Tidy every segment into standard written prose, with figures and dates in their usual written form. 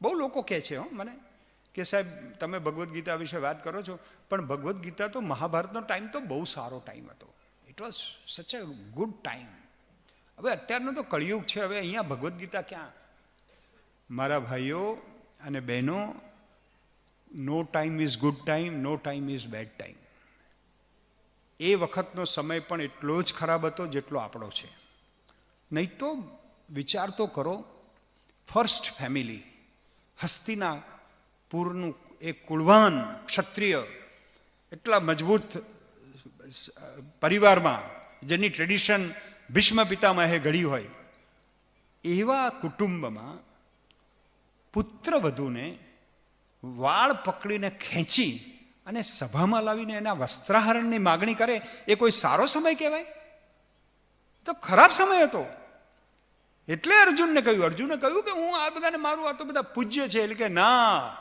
બહુ લોકો કહે છે મને કે સાહેબ તમે ભગવદ્ ગીતા વિશે વાત કરો છો, પણ ભગવદ્ ગીતા તો મહાભારતનો ટાઈમ તો બહુ સારો ટાઈમ હતો. ઇટ વોઝ સચ અ ગુડ ટાઈમ. હવે અત્યારનો તો કળિયુગ છે, હવે અહીંયા ભગવદ્ ગીતા ક્યાં? મારા ભાઈઓ અને બહેનો, no time is good time, no time is bad time. એ વખતનો સમય પણ એટલો જ ખરાબ હતો જેટલો આપણો છે. નહીં તો વિચાર તો કરો, ફર્સ્ટ ફેમિલી, હસ્તિનાપુરનું એક કુળવાન ક્ષત્રિય, એટલા મજબૂત પરિવારમાં જેની ટ્રેડિશન ભીષ્મ પિતામહે ઘડી હોય, એવા કુટુંબમાં પુત્રવધૂને વાળ પકડીને ખેંચી અને સભામાં લાવીને એના વસ્ત્રાહરણની માગણી કરે, એ કોઈ સારો સમય કહેવાય? તો ખરાબ સમય હતો. એટલે અર્જુને કહ્યું કે હું આ બધાને મારું, આ તો બધા પૂજ્ય છે. એટલે કે ના,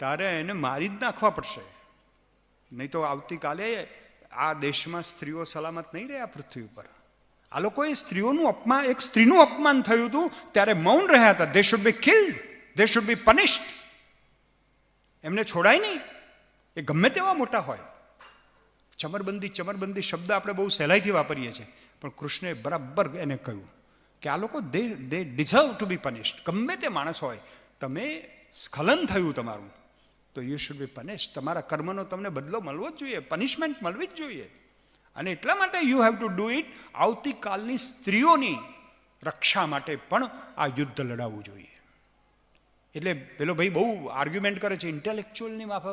તારે એને મારી જ નાખવા પડશે, નહીં તો આવતીકાલે આ દેશમાં સ્ત્રીઓ સલામત નહીં રહે આ પૃથ્વી ઉપર. આ લોકોએ સ્ત્રીઓનું અપમાન, એક સ્ત્રીનું અપમાન થયું હતું ત્યારે મૌન રહ્યા હતા. They should be killed, they should be punished. એમને છોડાય નહીં, એ ગમે તેવા મોટા હોય. ચમરબંધી શબ્દ આપણે બહુ સહેલાઈથી વાપરીએ છીએ, પણ કૃષ્ણે બરાબર એને કહ્યું કે આ લોકો દે ડિઝર્વ ટુ બી પનિશ્ડ. ગમે તે માણસ હોય, તમે સ્ખલન થયું તમારું, તો યુ શુડ બી પનિશ્ડ. તમારા કર્મનો તમને બદલો મળવો જ જોઈએ, પનિશમેન્ટ મળવી જ જોઈએ. અને એટલા માટે you have to do it. આવતીકાલની સ્ત્રીઓની રક્ષા માટે પણ આ યુદ્ધ લડાવવું જોઈએ. એટલે પેલો ભાઈ બહુ આર્ગ્યુમેન્ટ કરે છે, ઇન્ટેલેક્ચ્યુઅલની માફક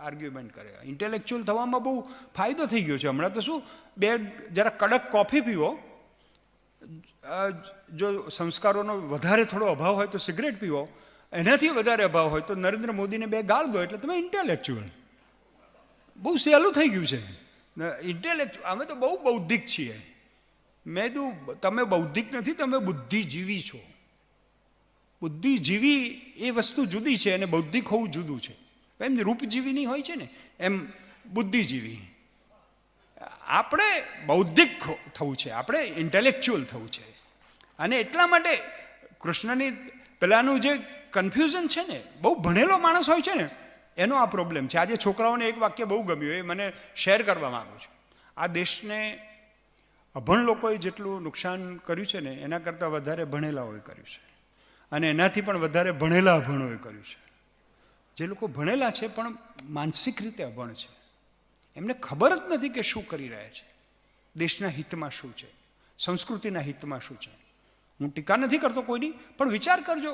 આર્ગ્યુમેન્ટ કરે. ઇન્ટેલેક્ચ્યુઅલ થવામાં બહુ ફાયદો થઈ ગયો છે હમણાં તો. શું, બે જરા કડક કોફી પીવો, જો સંસ્કારોનો વધારે થોડો અભાવ હોય તો સિગરેટ પીવો, એનાથી વધારે અભાવ હોય તો નરેન્દ્ર મોદીને બે ગાળ દો, એટલે તમે ઇન્ટેલેક્ચ્યુઅલ. બહુ સહેલું થઈ ગયું છે ઇન્ટેલેક્ચ્યુઅલ. અમે તો બહુ બૌદ્ધિક છીએ. મેં કીધું તમે બૌદ્ધિક નથી, તમે બુદ્ધિજીવી છો. બુદ્ધિજીવી એ વસ્તુ જુદી છે અને બૌદ્ધિક હોવું જુદું છે. એમ રૂપજીવીની હોય છે ને, એમ બુદ્ધિજીવી. આપણે બૌદ્ધિક થવું છે, આપણે ઇન્ટેલેક્ચ્યુઅલ થવું છે. અને એટલા માટે કૃષ્ણની પેલાનું જે કન્ફ્યુઝન છે ને, બહુ ભણેલો માણસ હોય છે ને, એનો આ પ્રોબ્લેમ છે. આજે છોકરાઓને એક વાક્ય બહુ ગમ્યું, એ મને શેર કરવા માંગુ છું. આ દેશને અભણ લોકોએ જેટલું નુકસાન કર્યું છે ને, એના કરતાં વધારે ભણેલાઓએ કર્યું છે. અને એનાથી પણ વધારે ભણેલા અભણોએ કર્યું છે. જે લોકો ભણેલા છે પણ માનસિક રીતે અભણ છે, એમને ખબર જ નથી કે શું કરી રહ્યા છે, દેશના હિતમાં શું છે, સંસ્કૃતિના હિતમાં શું છે. હું ટીકા નથી કરતો કોઈની, પણ વિચાર કરજો,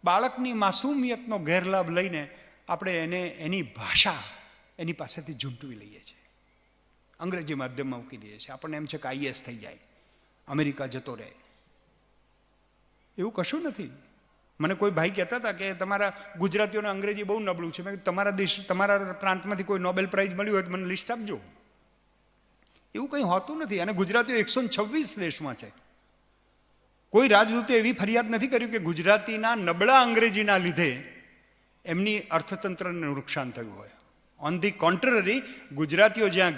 બાળકની માસૂમિયતનો ગેરલાભ લઈને આપણે એને એની ભાષા એની પાસેથી ઝૂંટવી લઈએ છીએ, અંગ્રેજી માધ્યમમાં મૂકી દઈએ છીએ. આપણને એમ છે કે આઈએસ થઈ જાય, અમેરિકા જતો રહે. એવું કશું નથી. મને કોઈ ભાઈ કહેતા હતા કે તમારા ગુજરાતીઓને અંગ્રેજી બહુ નબળું છે. મેં તમારા દેશ, તમારા પ્રાંતમાંથી કોઈ નોબેલ પ્રાઇઝ મળ્યું હોય તો મને લિસ્ટ આપજો. એવું કંઈ હોતું નથી. અને ગુજરાતીઓ 126 દેશમાં છે. કોઈ રાજદૂતે એવી ફરિયાદ નથી કર્યું કે ગુજરાતીના નબળા અંગ્રેજીના લીધે એમની અર્થતંત્રને નુકસાન થયું હોય. ઓન ધી કોન્ટ્રરી, ગુજરાતીઓ જ્યાં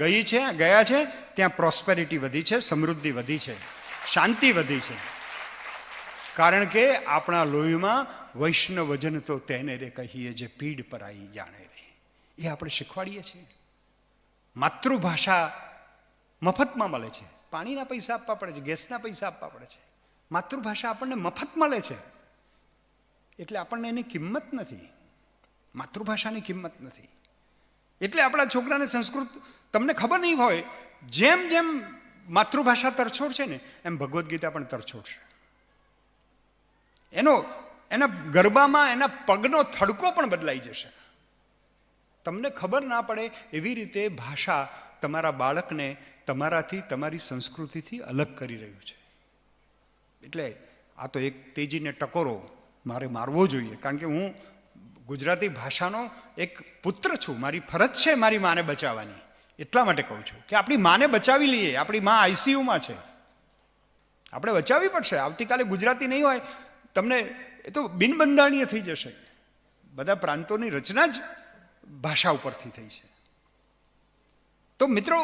ગયા છે ત્યાં પ્રોસ્પેરિટી વધી છે, સમૃદ્ધિ વધી છે, શાંતિ વધી છે. કારણ કે આપણા લોહીમાં વૈષ્ણવજન તો તેને રે કહીએ જે પીડ પર આવી જાણે રે. એ આપણે શીખવાડીએ છીએ. માતૃભાષા મફતમાં મળે છે. પાણીના પૈસા આપવા પડે છે, ગેસના પૈસા આપવા પડે છે. માતૃભાષા આપણને મફત મળે છે, એટલે આપણને એની કિંમત નથી. માતૃભાષાની કિંમત નથી. એટલે આપણા છોકરાને સંસ્કૃત, તમને ખબર નહીં હોય, જેમ જેમ માતૃભાષા તરછોડ છે ને, એમ ભગવદ્ ગીતા પણ તરછોડ છે. એના ગરબામાં એના પગનો થડકો પણ બદલાઈ જશે. તમને ખબર ના પડે એવી રીતે ભાષા તમારા બાળકને તમારાથી, તમારી સંસ્કૃતિથી અલગ કરી રહ્યું છે. એટલે આ તો એક તેજીને ટકોરો મારે મારવો જોઈએ. કારણ કે હું ગુજરાતી ભાષાનો એક પુત્ર છું. મારી ફરજ છે મારી માને બચાવવાની. એટલા માટે કહું છું કે આપણી માને બચાવી લઈએ. આપણી મા આઈસીયુમાં છે, આપણે બચાવવી પડશે. આવતીકાલે ગુજરાતી નહીં હોય, તમને એ તો બિનબંધારણીય થઈ જશે. બધા પ્રાંતોની રચના જ ભાષા ઉપરથી થઈ છે. તો મિત્રો,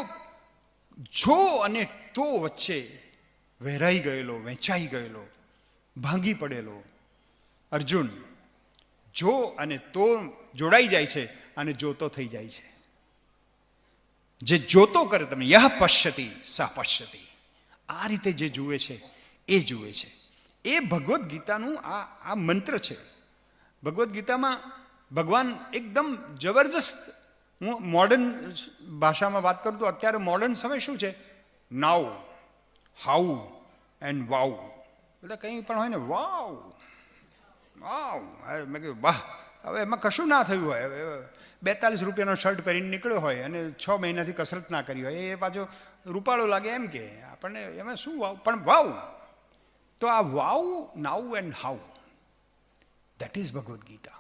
જો અને તો વચ્ચે વહેરાઈ ગયેલો, વહેંચાઈ ગયેલો, ભાંગી પડેલો અર્જુન જો અને તો જોડાઈ જાય છે અને જોતો થઈ જાય છે. જે જોતો કરે તમે યહ પશ્યતિ સહ પશ્યતિ, આ રીતે જે જુએ છે એ જુએ છે. એ ભગવદ્ ગીતાનું આ મંત્ર છે. ભગવદ્ ગીતામાં ભગવાન એકદમ જબરજસ્ત, હું મોડર્ન ભાષામાં વાત કરું તો અત્યારે મોડર્ન સમય શું છે, નાવ, હાઉ એન્ડ વાવ, બધા કંઈ પણ હોય ને વાવ વાવ, મેં કહ્યું વાહ, હવે એમાં કશું ના થયું હોય, 42 રૂપિયાનો શર્ટ પહેરીને નીકળ્યો હોય અને 6 મહિનાથી કસરત ના કરી હોય, એ પાછો રૂપાળો લાગે એમ કે આપણને એમાં શું વાવ, પણ વાવ. તો આ વાવ, now and how, that is Bhagavad Gita.